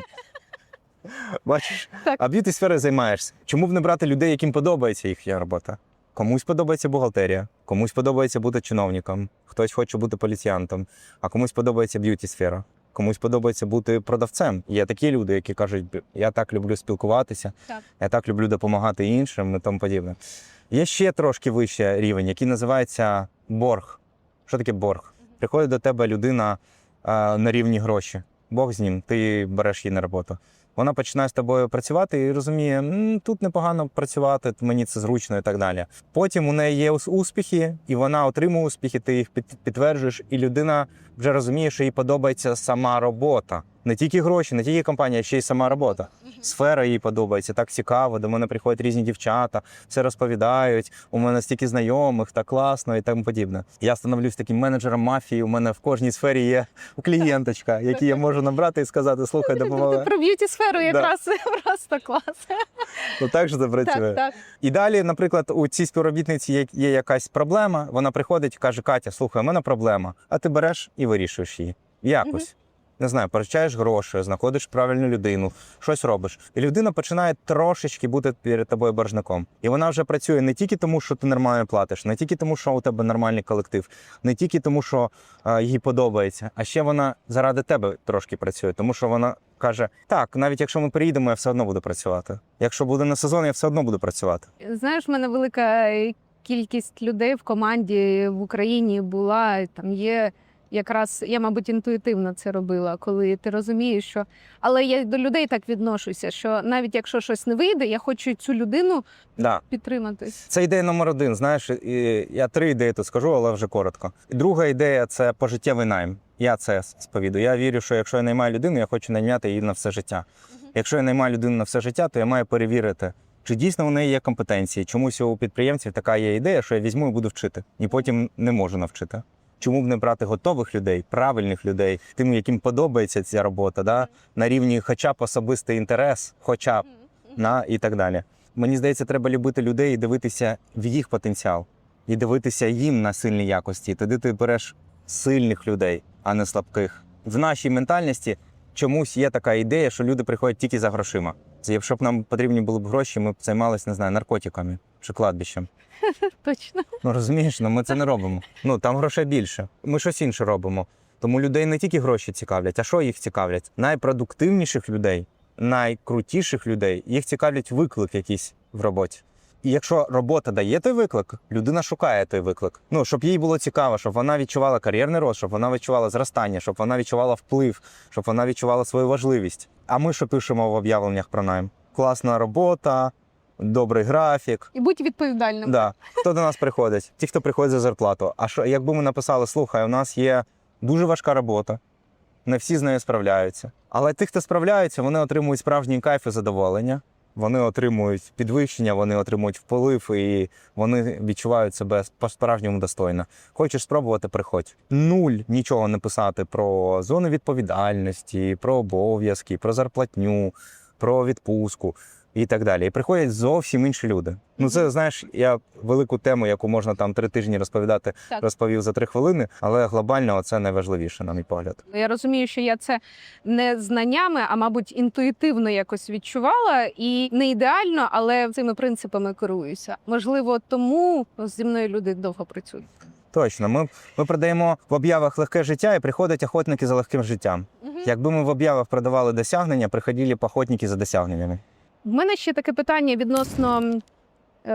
Бачиш? Так. А б'юті-сферою займаєшся. Чому б не брати людей, яким подобається їхня робота? Комусь подобається бухгалтерія, комусь подобається бути чиновником, хтось хоче бути поліціянтом, а комусь подобається б'юті-сфера. Комусь подобається бути продавцем. Є такі люди, які кажуть, я так люблю спілкуватися, Так. я так люблю допомагати іншим і тому подібне. Є ще трошки вищий рівень, який називається борг. Що таке борг? Приходить до тебе людина на рівні гроші. Бог з ним, ти береш її на роботу. Вона починає з тобою працювати і розуміє, тут непогано працювати, мені це зручно і так далі. Потім у неї є успіхи, і вона отримує успіхи, ти їх підтверджуєш, і людина вже розуміє, що їй подобається сама робота. Не тільки гроші, не тільки компанія, а ще й сама робота. Сфера їй подобається, так цікаво, до мене приходять різні дівчата, все розповідають, у мене стільки знайомих, так класно і тому подібне. Я становлюсь таким менеджером мафії, у мене в кожній сфері є клієнточка, яку я можу набрати і сказати, слухай, допомагай. Про б'юті-сферу якраз просто клас. Ну так же це працює. Так. І далі, наприклад, у цій співробітниці є якась проблема, вона приходить і каже, Катя, слухай, у мене проблема, а ти береш і вирішуєш її. Якось. Не знаю, позичаєш гроші, знаходиш правильну людину, щось робиш. І людина починає трошечки бути перед тобою боржником. І вона вже працює не тільки тому, що ти нормально платиш, не тільки тому, що у тебе нормальний колектив, не тільки тому, що їй подобається, а ще вона заради тебе трошки працює, тому що вона каже, так, навіть якщо ми приїдемо, я все одно буду працювати. Якщо буде на сезон, я все одно буду працювати. Знаєш, в мене велика кількість людей в команді в Україні була, там є якраз, я, мабуть, інтуїтивно це робила, коли ти розумієш, що... Але я до людей так відношуся, що навіть якщо щось не вийде, я хочу цю людину підтримати. Це ідея номер один, знаєш, я 3 ідеї тут скажу, але вже коротко. Друга ідея – це пожиттєвий найм. Я це сповідую. Я вірю, що якщо я наймаю людину, я хочу найняти її на все життя. Якщо я наймаю людину на все життя, то я маю перевірити, чи дійсно у неї є компетенції. Чомусь у підприємців така є ідея, що я візьму і буду вчити, і потім не можу навчити. Чому б не брати готових людей, правильних людей, тим, яким подобається ця робота, на рівні хоча б особистий інтерес, хоча б, і так далі. Мені здається, треба любити людей і дивитися в їх потенціал, і дивитися їм на сильні якості. Тоді ти береш сильних людей, а не слабких. В нашій ментальності чомусь є така ідея, що люди приходять тільки за грошима. Якщо б нам потрібні були б гроші, ми б займалися, не знаю, наркотиками чи кладбищем. Точно. Розумієш, ми це не робимо. Там грошей більше. Ми щось інше робимо. Тому людей не тільки гроші цікавлять, а що їх цікавлять? Найпродуктивніших людей, найкрутіших людей, їх цікавлять виклик якийсь в роботі. І якщо робота дає той виклик, людина шукає той виклик. Ну, щоб їй було цікаво, щоб вона відчувала кар'єрний рост, щоб вона відчувала зростання, щоб вона відчувала вплив, щоб вона відчувала свою важливість. А ми що пишемо в об'явленнях про найм? Класна робота, добрий графік. І будь відповідальним. Да. Хто до нас приходить? Ті, хто приходить за зарплату. А що, якби ми написали, слухай, у нас є дуже важка робота, не всі з нею справляються. Але ті, хто справляються, вони отримують справжній кайф і задоволення. Вони отримують підвищення, вони отримують вплив і вони відчувають себе по-справжньому достойно. Хочеш спробувати – приходь. Нуль нічого не писати про зону відповідальності, про обов'язки, про зарплатню, про відпустку і так далі. І приходять зовсім інші люди. Ну це, знаєш, я велику тему, яку можна там 3 тижні розповідати, Так. розповів за 3 хвилини, але глобально це найважливіше, на мій погляд. Я розумію, що я це не знаннями, а, мабуть, інтуїтивно якось відчувала. І не ідеально, але цими принципами керуюся. Можливо, тому зі мною люди довго працюють. Точно, ми продаємо в об'явах легке життя і приходять охотники за легким життям. Якби ми в об'явах продавали досягнення, приходили б охотники за досягненнями. В мене ще таке питання відносно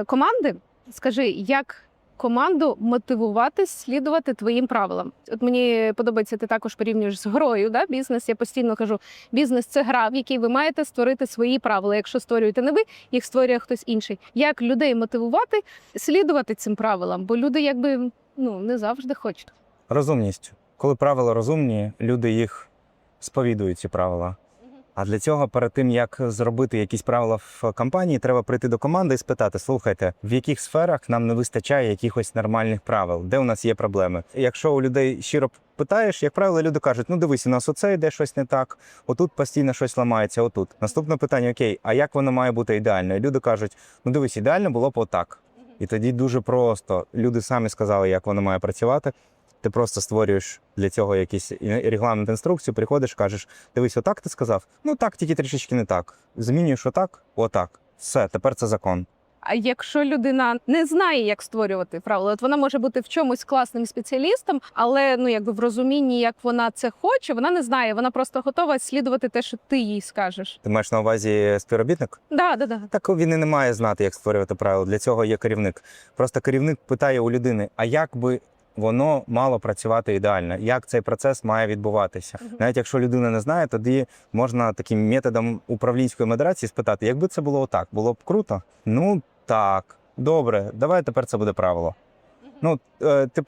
команди. Скажи, як команду мотивувати слідувати твоїм правилам? От мені подобається, ти також порівнюєш з грою, да? Бізнес. Я постійно кажу, бізнес – це гра, в якій ви маєте створити свої правила. Якщо створюєте не ви, їх створює хтось інший. Як людей мотивувати слідувати цим правилам? Бо люди якби не завжди хочуть. Розумність. Коли правила розумні, люди їх сповідують, ці правила. А для цього, перед тим, як зробити якісь правила в компанії, треба прийти до команди і спитати, слухайте, в яких сферах нам не вистачає якихось нормальних правил, де у нас є проблеми. І якщо у людей щиро питаєш, як правило, люди кажуть, ну дивись, у нас оце йде щось не так, отут постійно щось ламається, отут. Наступне питання, окей, а як воно має бути ідеально? І люди кажуть, ну дивись, ідеально було б отак. І тоді дуже просто. Люди самі сказали, як воно має працювати. Ти просто створюєш для цього якийсь регламент, інструкцію, приходиш, кажеш, дивись, отак ти сказав? Ну так, тільки трішечки не так. Змінюєш отак. Все, тепер це закон. А якщо людина не знає, як створювати правила, от вона може бути в чомусь класним спеціалістом, але якби в розумінні, як вона це хоче, вона не знає, вона просто готова слідувати те, що ти їй скажеш. Ти маєш на увазі співробітник? Да. Так він і не має знати, як створювати правила. Для цього є керівник. Просто керівник питає у людини, а як би воно мало працювати ідеально, як цей процес має відбуватися. Навіть якщо людина не знає, тоді можна таким методом управлінської модерації спитати, якби це було отак, було б круто? Ну так, добре, давай тепер це буде правило. Ну,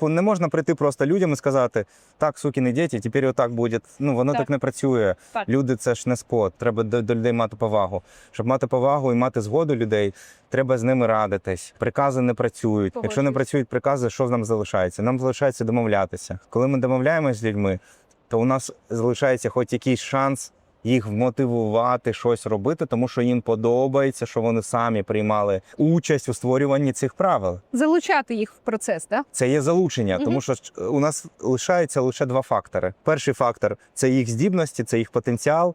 не можна прийти просто людям і сказати, так, сукіни діти, тепер отак буде. Воно так не працює. Так. Люди – це ж не спот, треба до людей мати повагу. Щоб мати повагу і мати згоду людей, треба з ними радитись. Прикази не працюють. Погоджуюсь. Якщо не працюють прикази, що нам залишається? Нам залишається домовлятися. Коли ми домовляємося з людьми, то у нас залишається хоч якийсь шанс їх вмотивувати щось робити, тому що їм подобається, що вони самі приймали участь у створюванні цих правил. Залучати їх в процес, так? Це є залучення, тому що у нас лишається лише 2 фактори. Перший фактор – це їх здібності, це їх потенціал,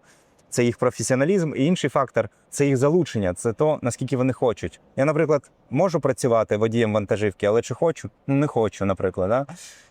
це їх професіоналізм. І інший фактор – це їх залучення, це то, наскільки вони хочуть. Я, наприклад, можу працювати водієм вантажівки, але чи хочу? Не хочу, наприклад. Да?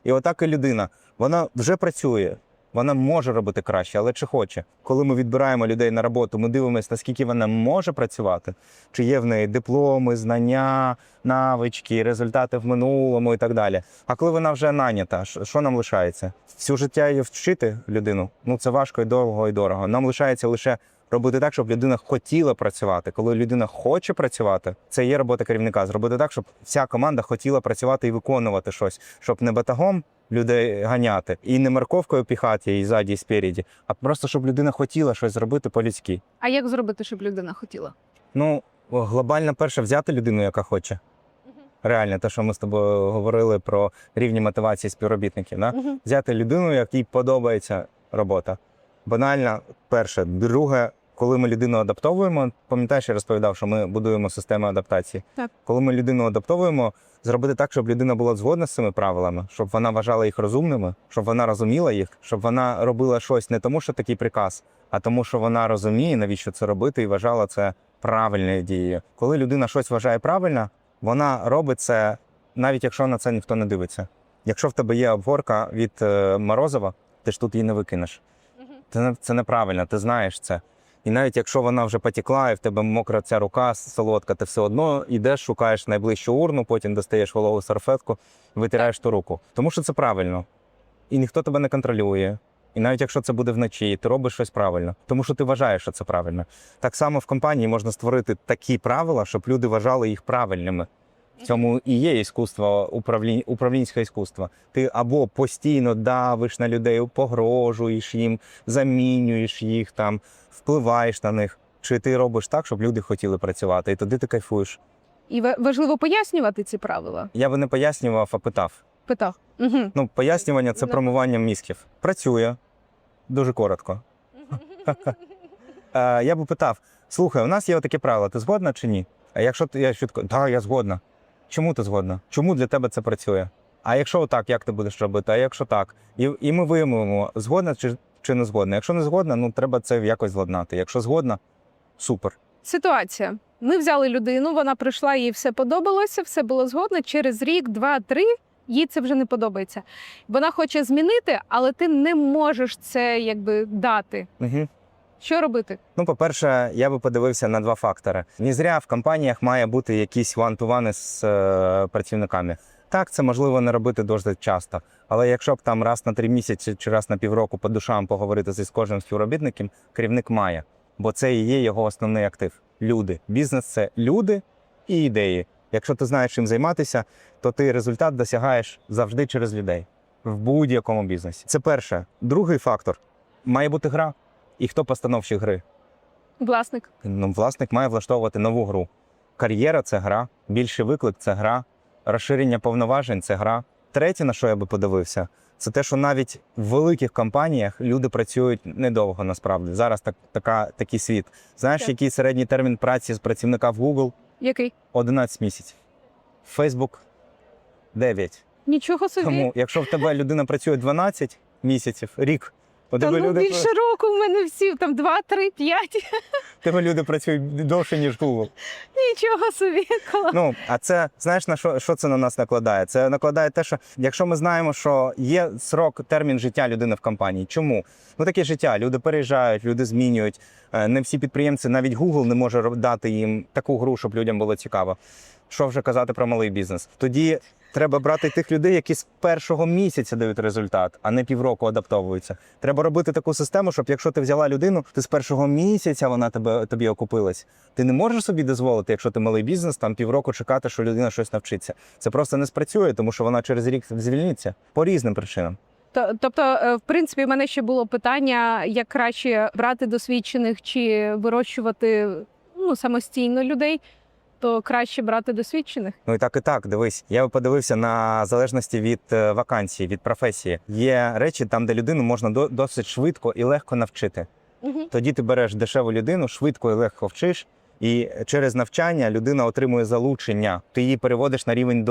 І отак і людина, вона вже працює. Вона може робити краще, але чи хоче? Коли ми відбираємо людей на роботу, ми дивимося, наскільки вона може працювати, чи є в неї дипломи, знання, навички, результати в минулому і так далі. А коли вона вже нанята, що нам лишається? Всю життя її вчити людину? Це важко і довго, і дорого. Нам лишається лише робити так, щоб людина хотіла працювати. Коли людина хоче працювати, це є робота керівника. Зробити так, щоб вся команда хотіла працювати і виконувати щось, щоб не батагом людей ганяти і не морковкою піхати і ззаді, і спереді, а просто щоб людина хотіла щось зробити по-людськи. А як зробити, щоб людина хотіла? Глобально перше взяти людину, яка хоче. Реально, те, що ми з тобою говорили про рівні мотивації співробітників. Да? Взяти людину, якій подобається робота. Банально, перше. Друге, коли ми людину адаптовуємо, пам'ятаєш, я розповідав, що ми будуємо систему адаптації. Так. Коли ми людину адаптовуємо, зробити так, щоб людина була згодна з цими правилами, щоб вона вважала їх розумними, щоб вона розуміла їх, щоб вона робила щось не тому, що такий приказ, а тому, що вона розуміє, навіщо це робити, і вважала це правильною дією. Коли людина щось вважає правильно, вона робить це, навіть якщо на це ніхто не дивиться. Якщо в тебе є обгорка від Морозова, ти ж тут її не викинеш. Це неправильно, ти знаєш це. І навіть якщо вона вже потекла, і в тебе мокра ця рука солодка, ти все одно йдеш, шукаєш найближчу урну, потім достаєш вологу салфетку, витираєш ту руку. Тому що це правильно. І ніхто тебе не контролює. І навіть якщо це буде вночі, ти робиш щось правильно, тому що ти вважаєш, що це правильно. Так само в компанії можна створити такі правила, щоб люди вважали їх правильними. В цьому і є іскусство, управлінське іскусство. Ти або постійно давиш на людей, погрожуєш їм, замінюєш їх, там, впливаєш на них. Чи ти робиш так, щоб люди хотіли працювати, і тоді ти кайфуєш. І важливо пояснювати ці правила. Я би не пояснював, а питав. Питав. Угу. Ну, пояснювання – це промивання мізків. Працює. Дуже коротко. Я би питав, слухай, у нас є таке правило, ти згодна чи ні? А якщо я швидко, так, я згодна. Чому ти згодна? Чому для тебе це працює? А якщо так, як ти будеш робити? А якщо так? І ми виявимо, згодна чи не згодна. Якщо не згодна, ну треба це якось зладнати. Якщо згодна, супер. Ситуація. Ми взяли людину, вона прийшла, їй все подобалося, все було згодно. Через рік, 2-3 їй це вже не подобається. Вона хоче змінити, але ти не можеш це якби дати. Угу. Що робити? Ну, по-перше, я би подивився на два фактори. Не зря в компаніях має бути якісь one-to-one з працівниками. Так, це можливо не робити досить часто. Але якщо б там раз на 3 місяці чи раз на півроку по душам поговорити з кожним співробітником, керівник має. Бо це і є його основний актив. Люди. Бізнес – це люди і ідеї. Якщо ти знаєш чим займатися, то ти результат досягаєш завжди через людей. В будь-якому бізнесі. Це перше. Другий фактор. Має бути гра. І хто постановщик гри? Власник. Ну, власник має влаштовувати нову гру. Кар'єра – це гра, більший виклик – це гра, розширення повноважень – це гра. Третє, на що я би подивився, це те, що навіть в великих компаніях люди працюють недовго, насправді. Зараз такий світ. Знаєш, Так. який середній термін праці з працівника в Google? Який? 11 місяців. Facebook – 9. Нічого собі. Тому, якщо в тебе людина працює 12 місяців, рік, у Та тебе ну, люди... більше року в мене всі, там 2, 3, 5. Тебе люди працюють довше, ніж Google. Нічого собі. Клас. Ну, а це, знаєш, на що це на нас накладає? Це накладає те, що якщо ми знаємо, що є термін життя людини в компанії. Чому? Ну, таке життя. Люди переїжджають, люди змінюють. Не всі підприємці, навіть Google не може дати їм таку гру, щоб людям було цікаво. Що вже казати про малий бізнес? Тоді треба брати тих людей, які з першого місяця дають результат, а не півроку адаптовуються. Треба робити таку систему, щоб якщо ти взяла людину, ти з першого місяця вона тобі окупилась. Ти не можеш собі дозволити, якщо ти малий бізнес, там півроку чекати, що людина щось навчиться. Це просто не спрацює, тому що вона через рік звільниться по різним причинам. Тобто, в принципі, в мене ще було питання, як краще брати досвідчених чи вирощувати самостійно людей, то краще брати досвідчених. Ну і так, дивись. Я подивився на залежності від вакансії, від професії. Є речі там, де людину можна досить швидко і легко навчити. Угу. Тоді ти береш дешеву людину, швидко і легко вчиш, і через навчання людина отримує залучення. Ти її переводиш на рівень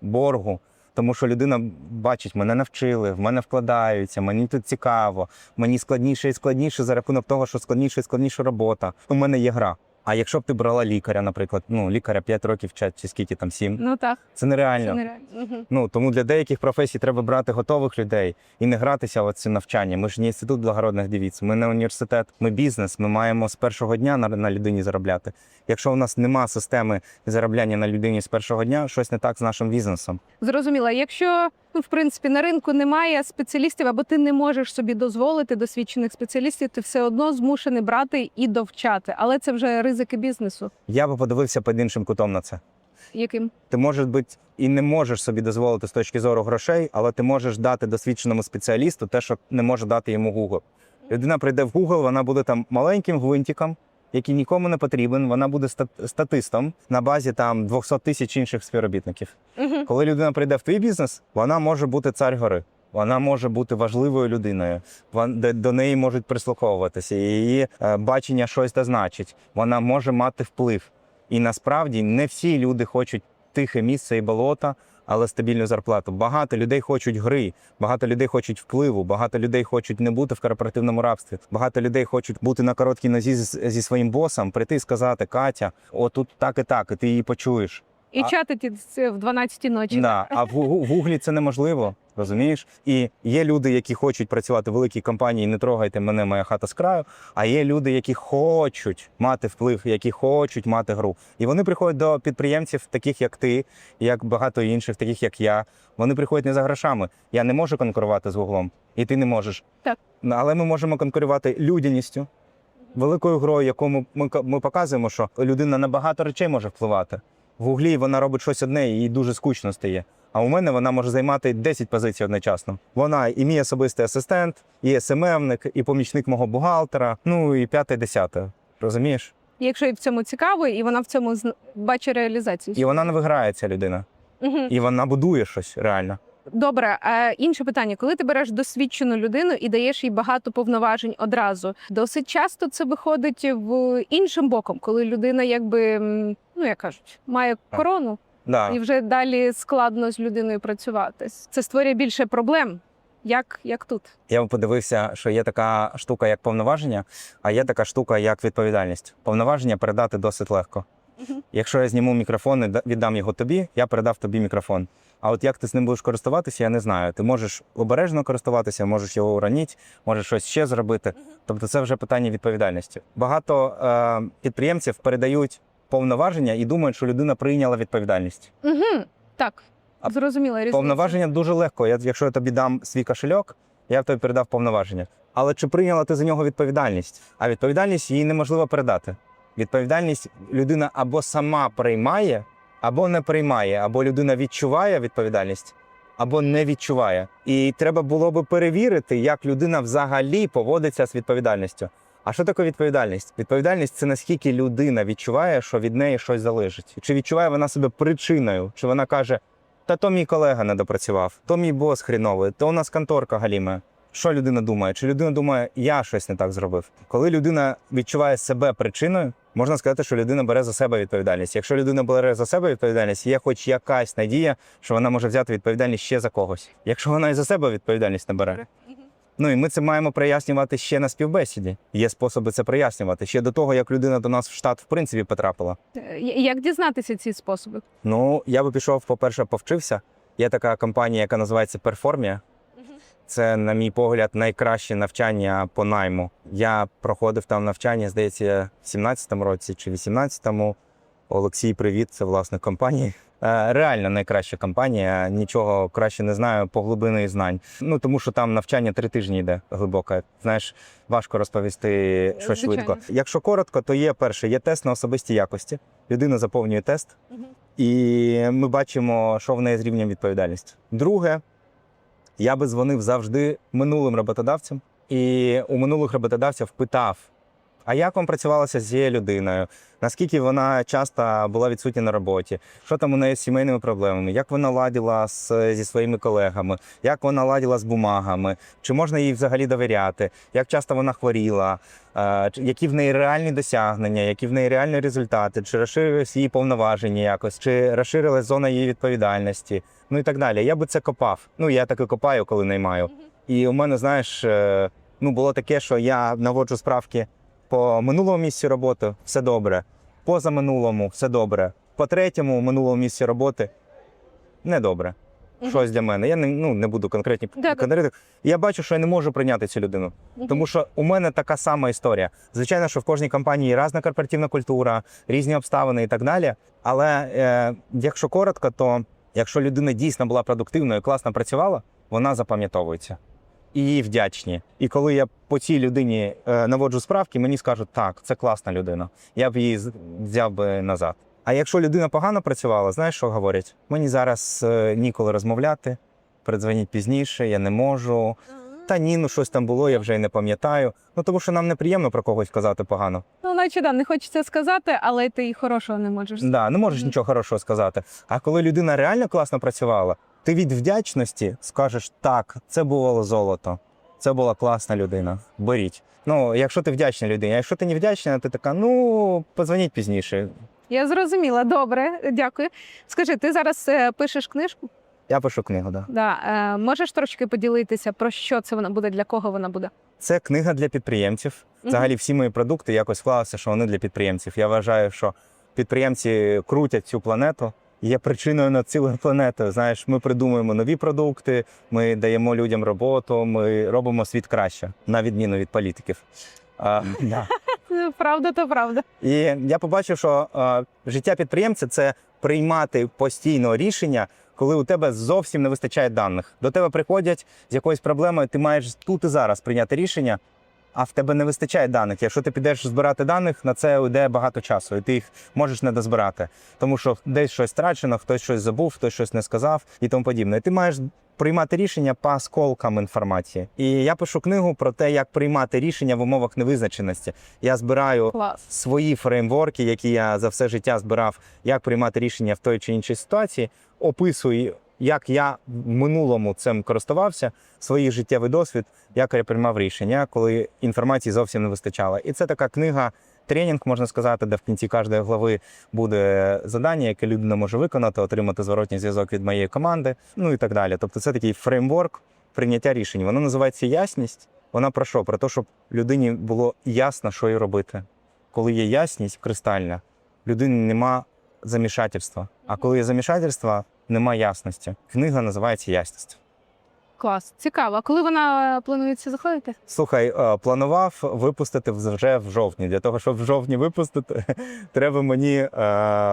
боргу, тому що людина бачить, мене навчили, в мене вкладаються, мені тут цікаво, мені складніше і складніше за рахунок того, що складніше і складніша робота. У мене є гра. А якщо б ти брала лікаря, наприклад, лікаря 5 років вчать, чи скільки там, 7, Ну так, це нереально. це нереально. Угу. Тому для деяких професій треба брати готових людей і не гратися в ці навчання. Ми ж не інститут благородних дівіць, ми не університет, ми бізнес, ми маємо з першого дня на людині заробляти. Якщо у нас нема системи заробляння на людині з першого дня, щось не так з нашим бізнесом. Зрозуміла. Якщо, в принципі, на ринку немає спеціалістів, або ти не можеш собі дозволити досвідчених спеціалістів, ти все одно змушений брати і довчати. Але це вже ризики бізнесу. Я би подивився під іншим кутом на це. Яким? Ти, може бути, і не можеш собі дозволити з точки зору грошей, але ти можеш дати досвідченому спеціалісту те, що не може дати йому Google. Людина прийде в Google, вона буде там маленьким гвинтиком, який нікому не потрібен, вона буде статистом на базі там 200 тисяч інших співробітників. Угу. Коли людина прийде в твій бізнес, вона може бути цар гори. Вона може бути важливою людиною, до неї можуть прислуховуватися, її бачення щось та значить. Вона може мати вплив. І насправді не всі люди хочуть тихе місце і болота, але стабільну зарплату. Багато людей хочуть гри, багато людей хочуть впливу, багато людей хочуть не бути в корпоративному рабстві. Багато людей хочуть бути на короткій нозі зі своїм босом, прийти і сказати: Катя, отут так і так, і ти її почуєш. І чатити в 12-й ночі. Да, а в Гуглі це неможливо, розумієш? І є люди, які хочуть працювати в великій компанії, не трогайте мене, моя хата з краю, а є люди, які хочуть мати вплив, які хочуть мати гру. І вони приходять до підприємців, таких як ти, як багато інших, таких як я. Вони приходять не за грошами. Я не можу конкурувати з Гуглом, і ти не можеш. Так. Але ми можемо конкурувати людяністю, великою грою, яку ми показуємо, що людина на багато речей може впливати. В Гуглі вона робить щось одне, і їй дуже скучно стає. А у мене вона може займати 10 позицій одночасно. Вона і мій особистий асистент, і СММник, і помічник мого бухгалтера, ну і 5-10. Розумієш? Якщо їй в цьому цікаво, і вона в цьому бачить реалізацію. І вона не виграє, ця людина. Угу. І вона будує щось реально. Добре, а інше питання. Коли ти береш досвідчену людину і даєш їй багато повноважень одразу, досить часто це виходить в іншим боком, коли людина якби, ну як кажуть, має корону, Да. і вже далі складно з людиною працювати. Це створює більше проблем, як тут. Я подивився, що є така штука, як повноваження, а є така штука, як відповідальність. Повноваження передати досить легко. Якщо я зніму мікрофон і віддам його тобі, я передав тобі мікрофон. А от як ти з ним будеш користуватися, я не знаю. Ти можеш обережно користуватися, можеш його уронити, можеш щось ще зробити. Тобто це вже питання відповідальності. Багато підприємців передають повноваження і думають, що людина прийняла відповідальність. Угу. Так, зрозуміла різниця. Повноваження дуже легко. Якщо я тобі дам свій кошельок, я тобі передав повноваження. Але чи прийняла ти за нього відповідальність? А відповідальність їй неможливо передати. Відповідальність людина або сама приймає, або не приймає, або людина відчуває відповідальність, або не відчуває. І треба було би перевірити, як людина взагалі поводиться з відповідальністю. А що таке відповідальність? Відповідальність – це наскільки людина відчуває, що від неї щось залежить. Чи відчуває вона себе причиною, чи вона каже, та то мій колега не допрацював, то мій бос хріновий, то у нас конторка галіме. Що людина думає? Чи людина думає, я щось не так зробив? Коли людина відчуває себе причиною, можна сказати, що людина бере за себе відповідальність. Якщо людина бере за себе відповідальність, є хоч якась надія, що вона може взяти відповідальність ще за когось. Якщо вона і за себе відповідальність не бере. Ну і ми це маємо прояснювати ще на співбесіді. Є способи це прояснювати. Ще до того, як людина до нас в штат в принципі потрапила. Як дізнатися ці способи? Ну, я би пішов, по-перше, повчився. Є така компанія, яка називається Performia. Це, на мій погляд, найкраще навчання по найму. Я проходив там навчання, здається, в 17-му році чи 18-му. Олексій, привіт, це власник компанії. Реально найкраща компанія, нічого краще не знаю по глибини знань. Ну, тому що там навчання 3 тижні йде глибоке. Знаєш, важко розповісти щось швидко. Якщо коротко, то є перше, є тест на особисті якості. Людина заповнює тест, і ми бачимо, що в неї з рівнем відповідальності. Друге, я би дзвонив завжди минулим роботодавцям, і у минулих роботодавців питав, а як вам працювалося з цією людиною? Наскільки вона часто була відсутня на роботі? Що там у неї з сімейними проблемами? Як вона ладила зі своїми колегами? Як вона ладила з бумагами? Чи можна їй взагалі довіряти? Як часто вона хворіла? Які в неї реальні досягнення? Які в неї реальні результати? Чи розширились її повноваження якось? Чи розширилась зона її відповідальності? Ну і так далі. Я би це копав. Ну, я таки копаю, коли наймаю. І у мене, знаєш, ну, було таке, що я наводжу справки по минулому місці роботи – все добре. Позаминулому – все добре. По третьому минулому місці роботи – не добре. Щось для мене. Я не буду конкретні конкретики. Я бачу, що я не можу прийняти цю людину. Тому що у мене така сама історія. Звичайно, що в кожній компанії різна корпоративна культура, різні обставини і так далі. Але якщо коротко, то якщо людина дійсно була продуктивною і класно працювала, вона запам'ятовується. І їй вдячні. І коли я по цій людині наводжу справки, мені скажуть, так, це класна людина. Я б її взяв би назад. А якщо людина погано працювала, знаєш, що говорять? Мені зараз ніколи розмовляти, передзвоніть пізніше, я не можу. Та ні, ну щось там було, я вже й не пам'ятаю. Ну тому що нам неприємно про когось казати погано. Ну, наче не хочеться сказати, але ти і хорошого не можеш сказати. Да, не можеш нічого хорошого сказати. А коли людина реально класно працювала, ти від вдячності скажеш, так, це було золото, це була класна людина, беріть. Ну, якщо ти вдячна людині, а якщо ти не вдячна, ти така, ну, подзвоніть пізніше. Я зрозуміла, добре, дякую. Скажи, ти зараз пишеш книжку? Я пишу книгу, так. Да. Можеш трошки поділитися, про що це вона буде, для кого вона буде? Це книга для підприємців. Взагалі всі мої продукти якось склалися, що вони для підприємців. Я вважаю, що підприємці крутять цю планету. є причиною над цілою планетою. Знаєш, ми придумуємо нові продукти, ми даємо людям роботу, ми робимо світ краще, на відміну від політиків. Да. Правда, то правда. І я побачив, що життя підприємця – це приймати постійно рішення, коли у тебе зовсім не вистачає даних. До тебе приходять з якоюсь проблемою, ти маєш тут і зараз прийняти рішення, а в тебе не вистачає даних. Якщо ти підеш збирати даних, на це йде багато часу, і ти їх можеш не дозбирати. Тому що десь щось втрачено, хтось щось забув, хтось щось не сказав і тому подібне. І ти маєш приймати рішення по осколкам інформації. І я пишу книгу про те, як приймати рішення в умовах невизначеності. Я збираю Клас. свої фреймворки, які я за все життя збирав, як приймати рішення в той чи іншій ситуації, описую, як я в минулому цим користувався, свій життєвий досвід, як я приймав рішення, коли інформації зовсім не вистачало. І це така книга, тренінг, можна сказати, де в кінці кожної глави буде завдання, яке людина може виконати, отримати зворотній зв'язок від моєї команди, ну і так далі. Тобто це такий фреймворк прийняття рішень. Воно називається «Ясність». Вона про що? Про те, щоб людині було ясно, що їй робити. Коли є ясність кристальна, людині нема замішательства. А коли є замішательство, нема ясності. Книга називається «Ясність». Клас. Цікаво. А коли вона планується заходити? Слухай, планував випустити вже в жовтні. Для того, щоб в жовтні випустити, треба мені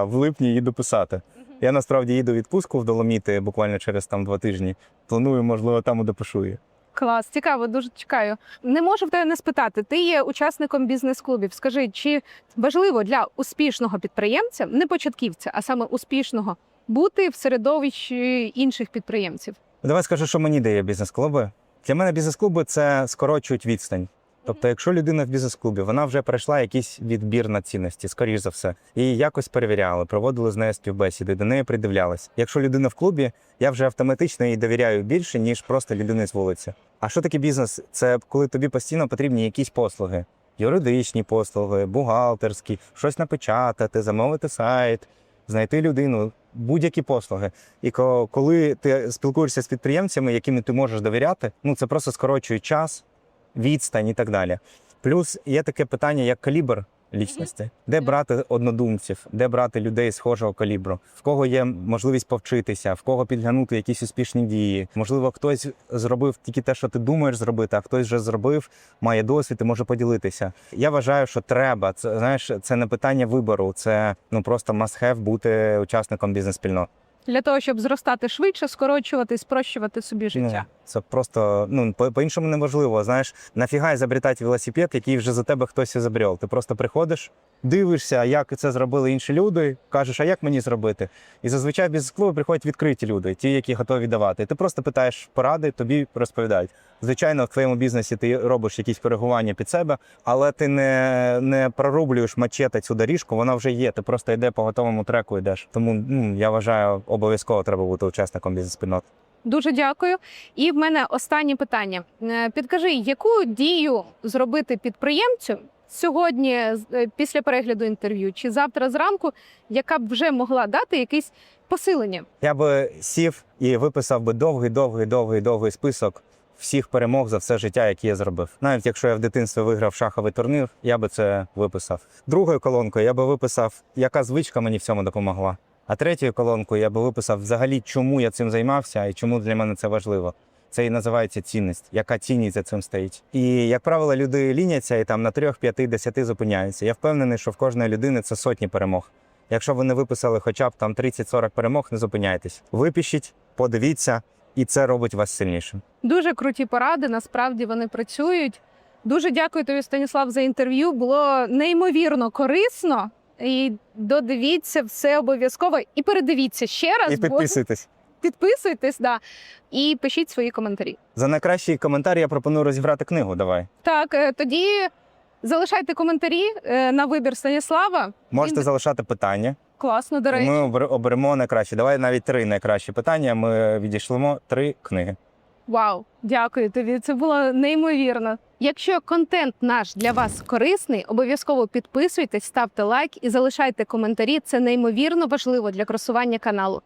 в липні її дописати. Я насправді їду у відпустку в Доломіти буквально через 2 тижні. Планую, можливо, там і допишу її. Клас, цікаво, дуже чекаю. Не можу в тебе не спитати. Ти є учасником бізнес-клубів. Скажи, чи важливо для успішного підприємця, не початківця, а саме успішного, бути в середовищі інших підприємців? Давай скажу, що мені дає бізнес-клуби. Для мене бізнес-клуби – це скорочують відстань. Тобто, якщо людина в бізнес-клубі, вона вже пройшла якийсь відбір на цінності, скоріш за все. Її якось перевіряли, проводили з нею співбесіди, до неї придивлялись. Якщо людина в клубі, я вже автоматично їй довіряю більше, ніж просто людині з вулиці. А що таке бізнес? Це коли тобі постійно потрібні якісь послуги. Юридичні послуги, бухгалтерські, щось напечатати, замовити сайт, знайти людину. Будь-які послуги. І коли ти спілкуєшся з підприємцями, яким ти можеш довіряти, це просто скорочує час, відстань і так далі. Плюс є таке питання, як калібр лічності. Де брати однодумців, де брати людей схожого калібру, в кого є можливість повчитися, в кого підглянути якісь успішні дії. Можливо, хтось зробив тільки те, що ти думаєш зробити, а хтось вже зробив, має досвід і може поділитися. Я вважаю, що треба. Це, знаєш, це не питання вибору, це просто must-have бути учасником бізнес-спільнот. Для того, щоб зростати швидше, скорочувати, спрощувати собі життя. Це просто, по-іншому неможливо. Знаєш, нафіга ізобретати велосипед, який вже за тебе хтось ізобрел. Ти просто приходиш, дивишся, як це зробили інші люди, кажеш, а як мені зробити? І зазвичай в бізнес-клуби приходять відкриті люди, ті, які готові давати. Ти просто питаєш поради, тобі розповідають. Звичайно, в твоєму бізнесі ти робиш якісь коригування під себе, але ти не прорублюєш мачете цю доріжку, вона вже є, ти просто йде по готовому треку йдеш. Тому я вважаю, обов'язково треба бути учасником бізнес-спільнот. Дуже дякую. І в мене останнє питання. Підкажи, яку дію зробити підприємцю сьогодні, після перегляду інтерв'ю, чи завтра зранку, яка б вже могла дати якесь посилення? Я би сів і виписав би довгий список всіх перемог за все життя, які я зробив. Навіть якщо я в дитинстві виграв шаховий турнір, я би це виписав. Другою колонкою я би виписав, яка звичка мені в цьому допомогла. А третьою колонкою я би виписав взагалі, чому я цим займався і чому для мене це важливо. Це і називається цінність, яка цінність за цим стоїть. І, як правило, люди ліняться і на 3, 5, 10 зупиняються. Я впевнений, що в кожної людини це сотні перемог. Якщо ви не виписали хоча б 30-40 перемог, не зупиняйтесь. Випишіть, подивіться, і це робить вас сильнішим. Дуже круті поради, насправді вони працюють. Дуже дякую тобі, Станіслав, за інтерв'ю. Було неймовірно корисно. І додивіться все обов'язково. І передивіться ще раз. І підписуйтесь. Підписуйтесь, да. І пишіть свої коментарі. За найкращий коментар я пропоную розібрати книгу, давай. Так, тоді залишайте коментарі на вибір Станіслава. Можете залишати питання. Класно, до речі. Ми оберемо найкраще. Давай навіть 3 найкращі питання, ми відійшлемо 3 книги. Вау, дякую тобі, це було неймовірно. Якщо контент наш для вас корисний, обов'язково підписуйтесь, ставте лайк і залишайте коментарі. Це неймовірно важливо для просування каналу.